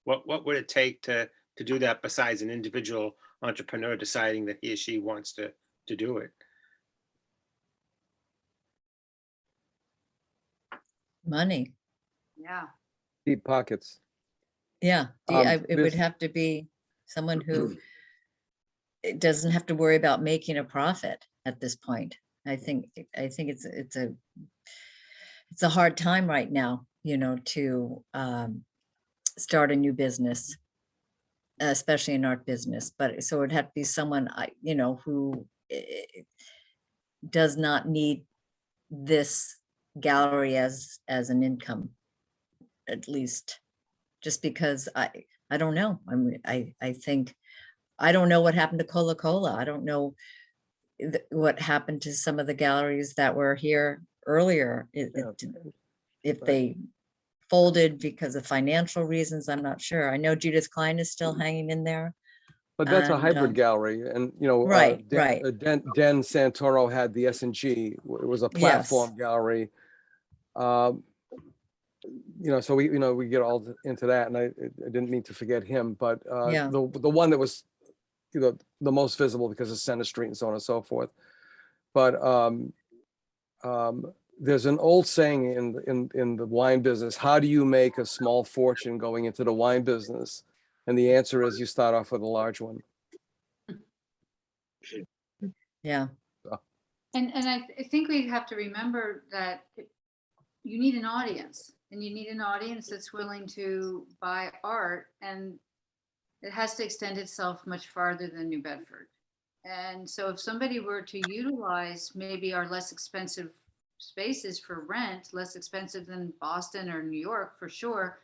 What would it take to do that besides an individual entrepreneur deciding that he or she wants to do it? Money. Yeah. Deep pockets. Yeah, it would have to be someone who doesn't have to worry about making a profit at this point. I think it's a hard time right now, to start a new business, especially an art business. But so it'd have to be someone who does not need this gallery as an income, at least. Just because I don't know. I think I don't know what happened to Coca-Cola. I don't know what happened to some of the galleries that were here earlier. If they folded because of financial reasons, I'm not sure. I know Judith Klein is still hanging in there. But that's a hybrid gallery, and Right. Den Santoro had the S&G. It was a platform gallery. So we get all into that, and I didn't mean to forget him, but the one that was the most visible because of Center Street and so on and so forth. But there's an old saying in the wine business: how do you make a small fortune going into the wine business? And the answer is you start off with a large one. Yeah. And I think we have to remember that you need an audience, and you need an audience that's willing to buy art, and it has to extend itself much farther than New Bedford. And so if somebody were to utilize maybe our less expensive spaces for rent, less expensive than Boston or New York for sure,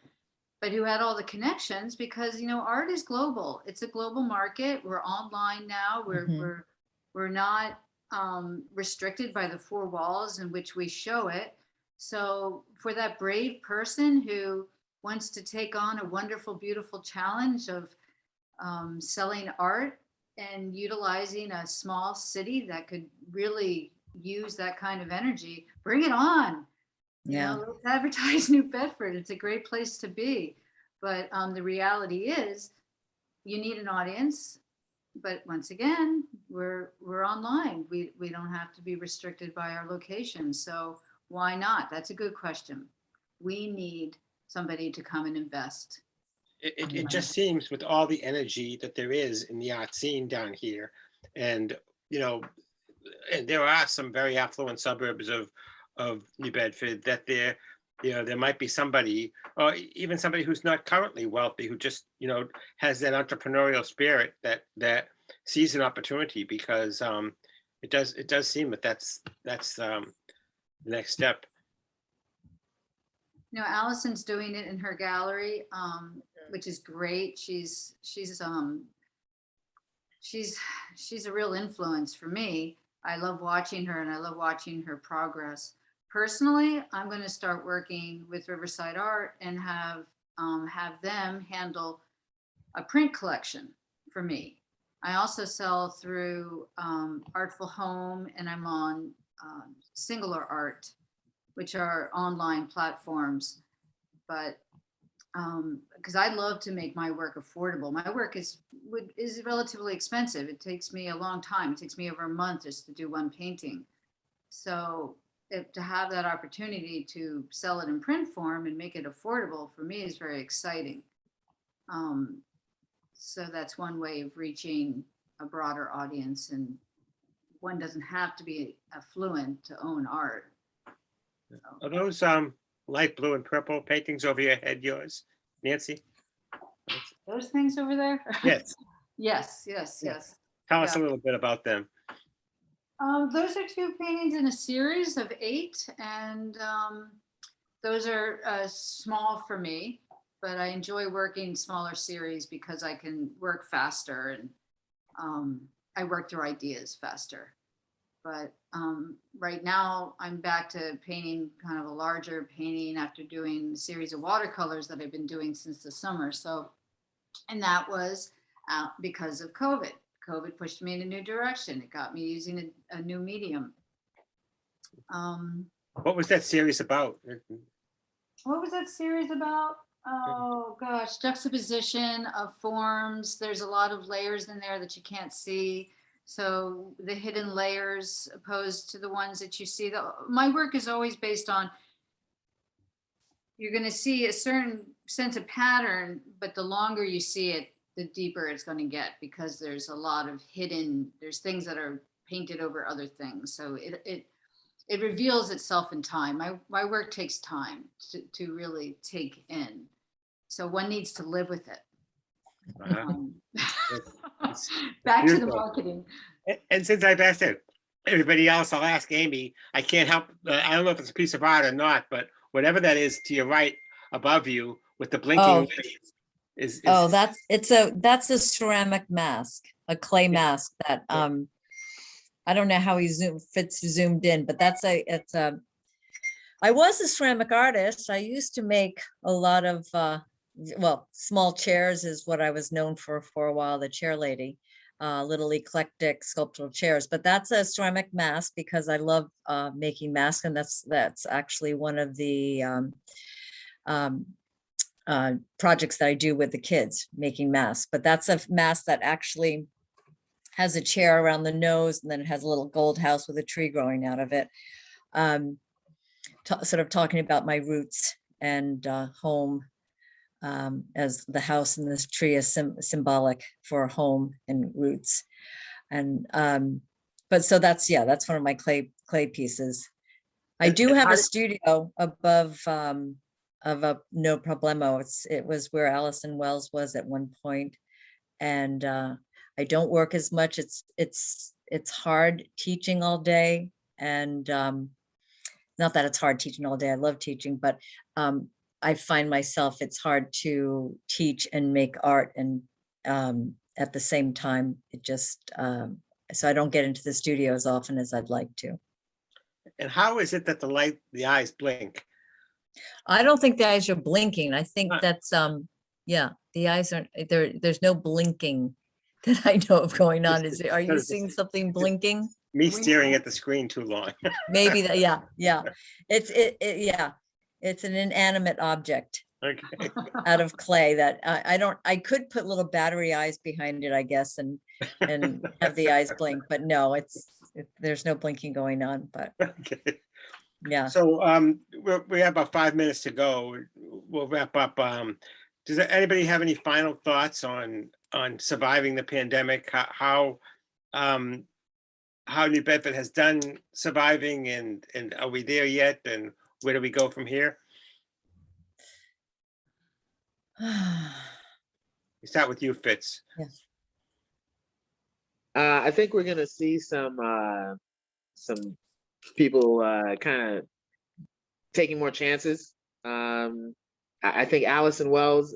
but who had all the connections, because art is global. It's a global market. We're online now. We're not restricted by the four walls in which we show it. So for that brave person who wants to take on a wonderful, beautiful challenge of selling art and utilizing a small city that could really use that kind of energy, bring it on. Let's advertise New Bedford. It's a great place to be. But the reality is you need an audience. But once again, we're online. We don't have to be restricted by our location. So why not? That's a good question. We need somebody to come and invest. It just seems with all the energy that there is in the art scene down here, and and there are some very affluent suburbs of New Bedford, that there might be somebody, or even somebody who's not currently wealthy, who just has that entrepreneurial spirit that sees an opportunity, because it does seem that that's the next step. Allison's doing it in her gallery, which is great. She's a real influence for me. I love watching her, and I love watching her progress. Personally, I'm going to start working with Riverside Art and have them handle a print collection for me. I also sell through Artful Home, and I'm on Singular Art, which are online platforms. But because I love to make my work affordable. My work is relatively expensive. It takes me a long time. It takes me over a month just to do one painting. So to have that opportunity to sell it in print form and make it affordable for me is very exciting. So that's one way of reaching a broader audience, and one doesn't have to be affluent to own art. Are those light blue and purple paintings over your head yours, Nancy? Those things over there? Yes. Yes. Tell us a Yeah. little bit about them. Those are two paintings in a series of 8, and those are small for me, but I enjoy working smaller series because I can work faster, and I work through ideas faster. But right now I'm back to painting kind of a larger painting after doing a series of watercolors that I've been doing since the summer. So, and that was because of COVID. COVID pushed me in a new direction. It got me using a new medium. What was that series about? What was that series about? Oh gosh, juxtaposition of forms. There's a lot of layers in there that you can't see. So the hidden layers opposed to the ones that you see. My work is always based on, you're going to see a certain sense of pattern, but the longer you see it, the deeper it's going to get, because there's a lot of there's things that are painted over other things. So it reveals itself in time. My work takes time to really take in. So one needs to live with it. Back to the marketing. And since I've asked everybody else, I'll ask Amy. I can't help, I don't know if it's a piece of art or not, but whatever that is to your right above you with the blinking lights is that's a ceramic mask, a clay mask that I don't know how Fitz zoomed in, but I was a ceramic artist. I used to make a lot of small chairs is what I was known for a while, the chair lady, little eclectic sculptural chairs. But that's a ceramic mask because I love making masks, and that's actually one of the projects that I do with the kids, making masks. But that's a mask that actually has a chair around the nose, and then it has a little gold house with a tree growing out of it. Sort of talking about my roots and home, as the house and this tree is symbolic for home and roots. And but so that's, yeah, that's one of my clay pieces. I And- do and have how a did- studio above of a No Problemo. It was where Allison Wells was at one point. And I don't work as much. It's hard teaching all day. And not that it's hard teaching all day. I love teaching, but I find myself, it's hard to teach and make art and at the same time. It just so I don't get into the studio as often as I'd like to. And how is it that the eyes blink? I don't think the eyes are blinking. I think Huh. that's yeah, the eyes aren't there. There's no blinking that I know of going on. Are you Because seeing something blinking? Me staring at the screen too long. Maybe that, yeah. Yeah. It's an inanimate object Okay. out of clay that I could put little battery eyes behind it, I guess, and have the eyes blink, but no, there's no blinking going on, but Okay. yeah. So we have about 5 minutes to go. We'll wrap up. Does anybody have any final thoughts on surviving the pandemic? How New Bedford has done surviving, and are we there yet? And where do we go from here? We start with you, Fitz. I think we're gonna see some people kind of taking more chances. I think Allison Wells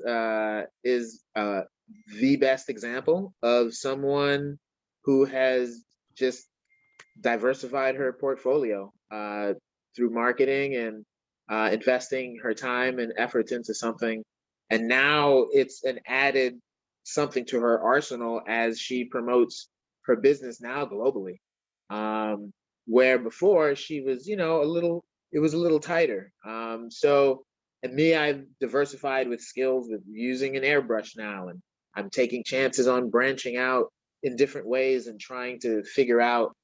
is the best example of someone who has just diversified her portfolio through marketing and investing her time and efforts into something. And now it's an added something to her arsenal as she promotes her business now globally. Where before she was, it was a little tighter. And me, I've diversified with skills with using an airbrush now, and I'm taking chances on branching out in different ways and trying to figure out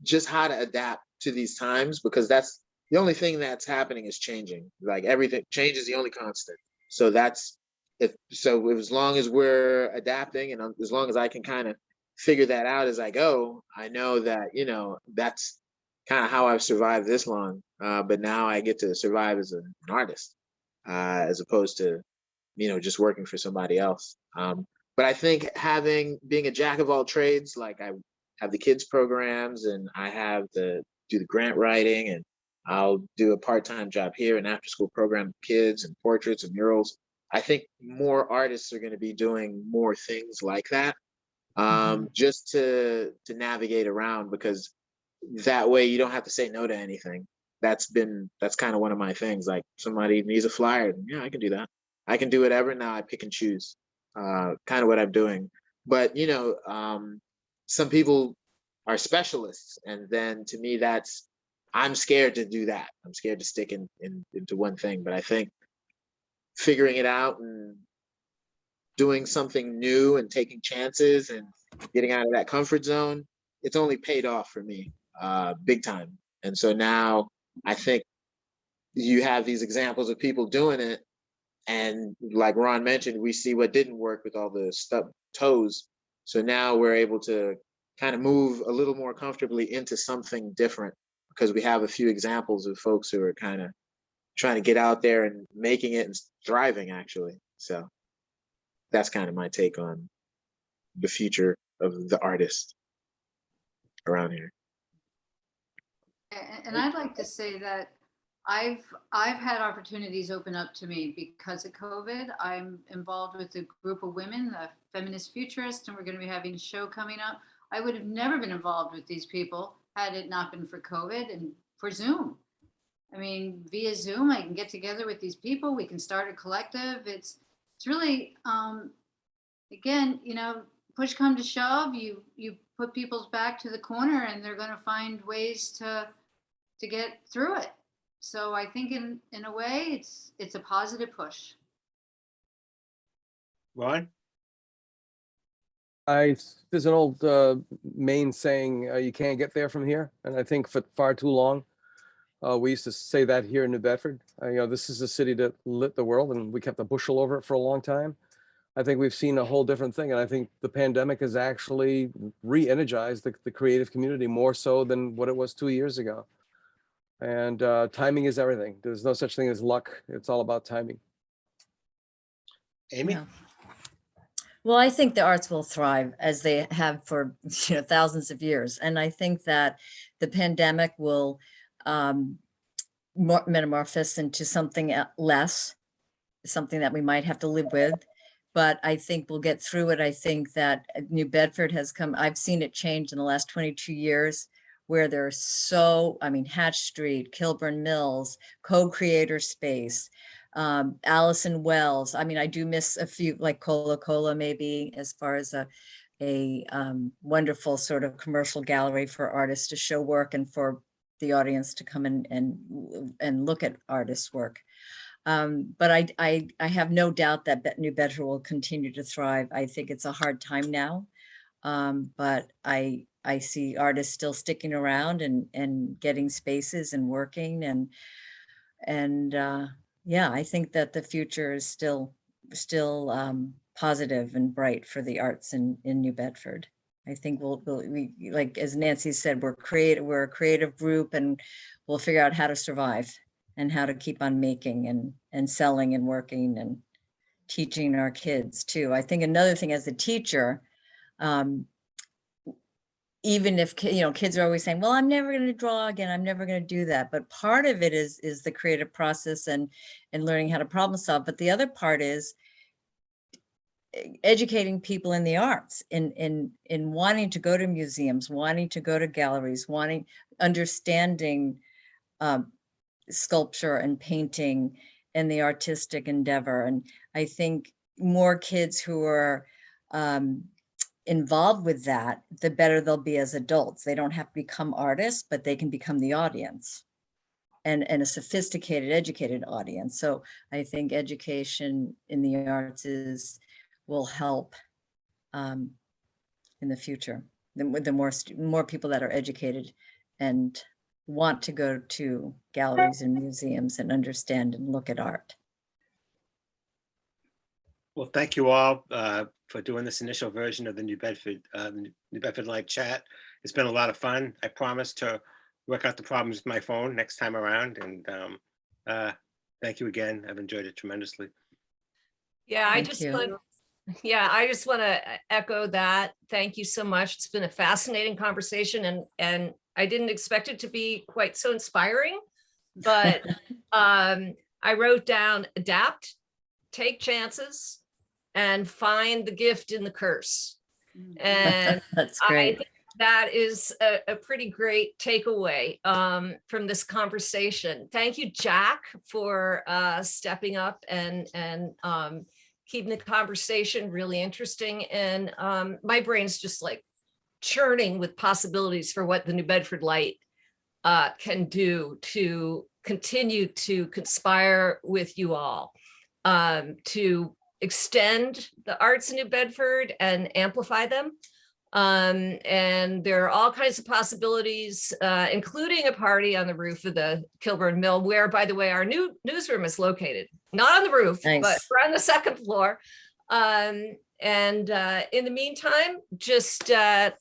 just how to adapt to these times, because that's the only thing that's happening is changing. Like everything, change is the only constant. So as long as we're adapting and as long as I can kind of figure that out as I go, I know that, that's kind of how I've survived this long. But now I get to survive as an artist, as opposed to, just working for somebody else. But I think being a jack of all trades, like I have the kids programs and I have do the grant writing, and I'll do a part-time job here, an after-school program with kids and portraits and murals. I think more artists are going to be doing more things like that, just to navigate around, because that way you don't have to say no to anything. That's kind of one of my things. Like somebody needs a flyer, yeah, I can do that. I can do whatever. Now I pick and choose, kind of what I'm doing. But some people are specialists, and then to me I'm scared to do that. I'm scared to stick into one thing. But I think figuring it out and doing something new and taking chances and getting out of that comfort zone, it's only paid off for me big time. And so now I think you have these examples of people doing it, and like Ron mentioned, we see what didn't work with all the stubbed toes. So now we're able to kind of move a little more comfortably into something different, because we have a few examples of folks who are kind of trying to get out there and making it and thriving, actually. So that's kind of my take on the future of the artist around here. And I'd like to say that I've had opportunities open up to me because of COVID. I'm involved with a group of women, the Feminist Futurists, and we're going to be having a show coming up. I would have never been involved with these people had it not been for COVID and for Zoom. I mean, via Zoom, I can get together with these people. We can start a collective. It's really, again, push come to shove, you put people's back to the corner, and they're going to find ways to get through it. So I think in a way, it's a positive push. Ron? There's an old Maine saying, you can't get there from here. And I think for far too long, we used to say that here in New Bedford. This is a city that lit the world, and we kept a bushel over it for a long time. I think we've seen a whole different thing. And I think the pandemic has actually re-energized the creative community more so than what it was 2 years ago. And timing is everything. There's no such thing as luck. It's all about timing. Amy? Yeah. Well, I think the arts will thrive as they have for thousands of years. And I think that the pandemic will metamorphose into something less, something that we might have to live with. But I think we'll get through it. I think that New Bedford has come, I've seen it change in the last 22 years, where there's Hatch Street, Kilburn Mills, co-creator space, Allison Wells. I do miss a few, like Cola maybe, as far as a wonderful sort of commercial gallery for artists to show work and for the audience to come and look at artists' work. But I have no doubt that New Bedford will continue to thrive. I think it's a hard time now, but I see artists still sticking around and getting spaces and working and yeah, I think that the future is still positive and bright for the arts in New Bedford. I think we, like as Nancy said, we're a creative group, and we'll figure out how to survive and how to keep on making and selling and working and teaching our kids too. I think another thing as a teacher, even if kids are always saying, well, I'm never going to draw again, I'm never going to do that, but part of it is the creative process and learning how to problem solve. But the other part is educating people in the arts, in wanting to go to museums, wanting to go to galleries, understanding sculpture and painting and the artistic endeavor. And I think more kids who are involved with that, the better they'll be as adults. They don't have to become artists, but they can become the audience and a sophisticated, educated audience. So I think education in the arts will help in the future. The more people that are educated and want to go to galleries and museums and understand and look at art. Well, thank you all for doing this initial version of the New Bedford Light Chat. It's been a lot of fun. I promise to work out the problems with my phone next time around. And thank you again. I've enjoyed it tremendously. Yeah, I Thank just you. want to echo that. Thank you so much. It's been a fascinating conversation, and I didn't expect it to be quite so inspiring, but I wrote down adapt, take chances, and find the gift in the curse. And That's I great. think that is a pretty great takeaway from this conversation. Thank you, Jack, for stepping up and keeping the conversation really interesting. And my brain's just like churning with possibilities for what the New Bedford Light can do to continue to conspire with you all, to extend the arts in New Bedford and amplify them. And there are all kinds of possibilities, including a party on the roof of the Kilburn Mill, where, by the way, our new newsroom is located. Not on the roof, Nice. but we're on the second floor. And in the meantime, just check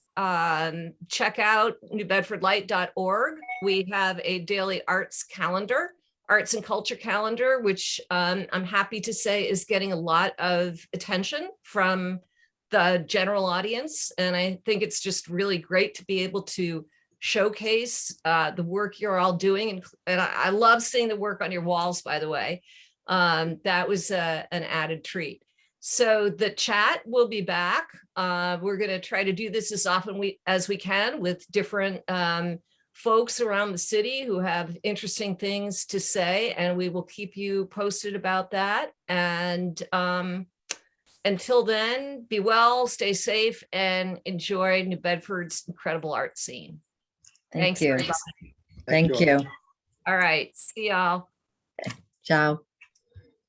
out newbedfordlight.org. We have a daily arts calendar, arts and culture calendar, which I'm happy to say is getting a lot of attention from the general audience. And I think it's just really great to be able to showcase the work you're all doing. And I love seeing the work on your walls, by the way. That was an added treat. So the chat will be back. We're going to try to do this as often as we can with different folks around the city who have interesting things to say, and we will keep you posted about that. And until then, be well, stay safe, and enjoy New Bedford's incredible art scene. Thank Thanks, you. everybody. Thank you. All right, see y'all. Ciao.